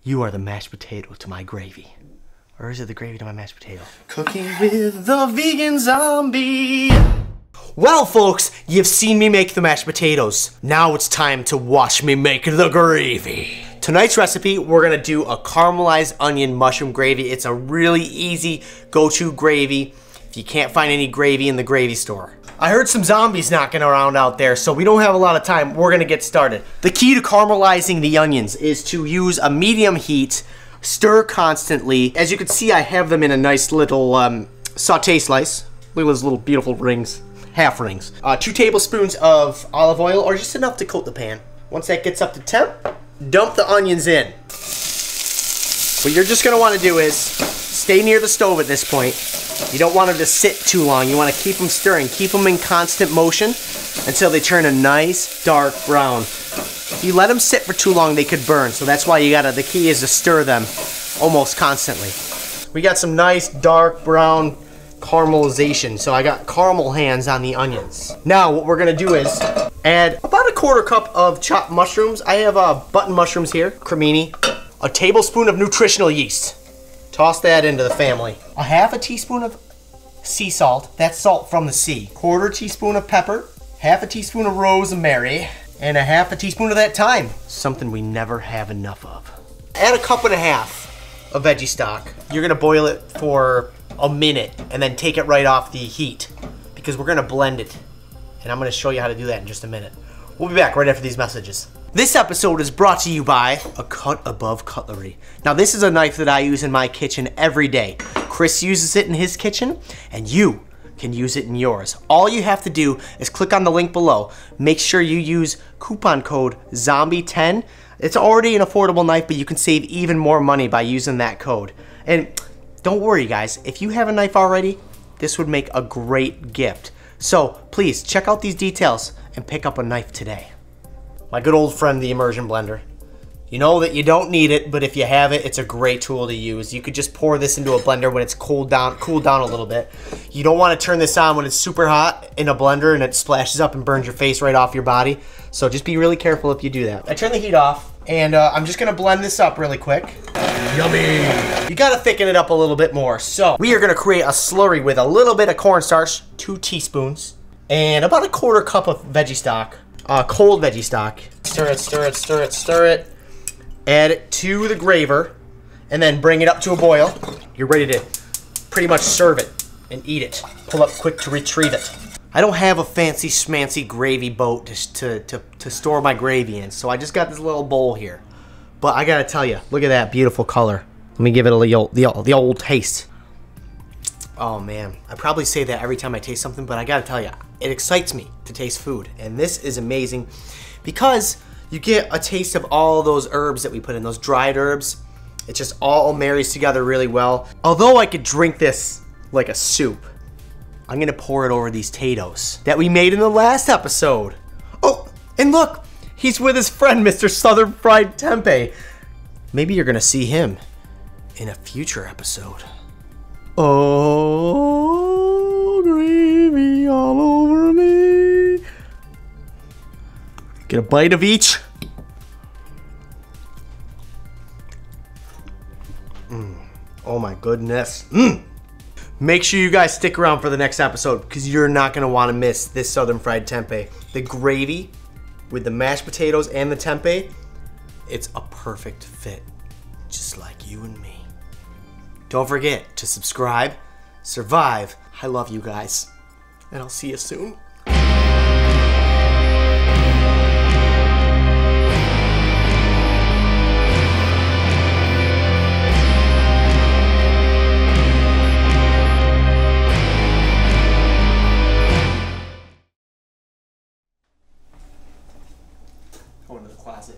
You are the mashed potato to my gravy. Or is it the gravy to my mashed potato? Cooking with the vegan zombie. Well, folks, you've seen me make the mashed potatoes. Now it's time to watch me make the gravy. Tonight's recipe, we're gonna do a caramelized onion mushroom gravy. It's a really easy go-to gravy if you can't find any gravy in the gravy store. I heard some zombies knocking around out there, so we don't have a lot of time. We're gonna get started. The key to caramelizing the onions is to use a medium heat, stir constantly. As you can see, I have them in a nice little saute slice. Look at those little beautiful rings, half rings. 2 tablespoons of olive oil, or just enough to coat the pan. Once that gets up to temp, dump the onions in. What you're just gonna wanna do is stay near the stove at this point. You don't want them to sit too long. You want to keep them stirring. Keep them in constant motion until they turn a nice dark brown. If you let them sit for too long, they could burn. So that's why the key is to stir them almost constantly. We got some nice dark brown caramelization. So I got caramel hands on the onions. Now what we're going to do is add about a 1/4 cup of chopped mushrooms. I have button mushrooms here, crimini. A tablespoon of nutritional yeast. Toss that into the family. A 1/2 teaspoon of sea salt. That's salt from the sea. 1/4 teaspoon of pepper. 1/2 teaspoon of rosemary. And a 1/2 teaspoon of that thyme. Something we never have enough of. Add a 1.5 cups of veggie stock. You're gonna boil it for a minute and then take it right off the heat because we're gonna blend it. And I'm gonna show you how to do that in just a minute. We'll be back right after these messages. This episode is brought to you by A Cut Above Cutlery. Now this is a knife that I use in my kitchen every day. Chris uses it in his kitchen, and you can use it in yours. All you have to do is click on the link below. Make sure you use coupon code ZOMBIE10. It's already an affordable knife, but you can save even more money by using that code. And don't worry guys, if you have a knife already, this would make a great gift. So please check out these details and pick up a knife today. My good old friend, the Immersion Blender. You know that you don't need it, but if you have it, it's a great tool to use. You could just pour this into a blender when it's cooled down a little bit. You don't want to turn this on when it's super hot in a blender and it splashes up and burns your face right off your body. So just be really careful if you do that. I turn the heat off, and I'm just gonna blend this up really quick. Yummy! You gotta thicken it up a little bit more. So we are gonna create a slurry with a little bit of cornstarch, 2 teaspoons, and about a 1/4 cup of veggie stock. Cold veggie stock. Stir it, stir it, stir it, stir it. Add it to the graver, and then bring it up to a boil. You're ready to pretty much serve it and eat it. Pull up quick to retrieve it. I don't have a fancy schmancy gravy boat to store my gravy in, so I just got this little bowl here. But I gotta tell you, look at that beautiful color. Let me give it the old taste. Oh man, I probably say that every time I taste something, but I gotta tell you, it excites me to taste food. And this is amazing because you get a taste of all those herbs that we put in, those dried herbs. It just all marries together really well. Although I could drink this like a soup, I'm gonna pour it over these potatoes that we made in the last episode. Oh, and look, he's with his friend, Mr. Southern Fried Tempeh. Maybe you're gonna see him in a future episode. Oh, gravy all over me. Get a bite of each. Oh my goodness. Make sure you guys stick around for the next episode because you're not going to want to miss this Southern Fried Tempeh. The gravy with the mashed potatoes and the tempeh, it's a perfect fit, just like you and me. Don't forget to subscribe, survive. I love you guys, and I'll see you soon. Go into the closet.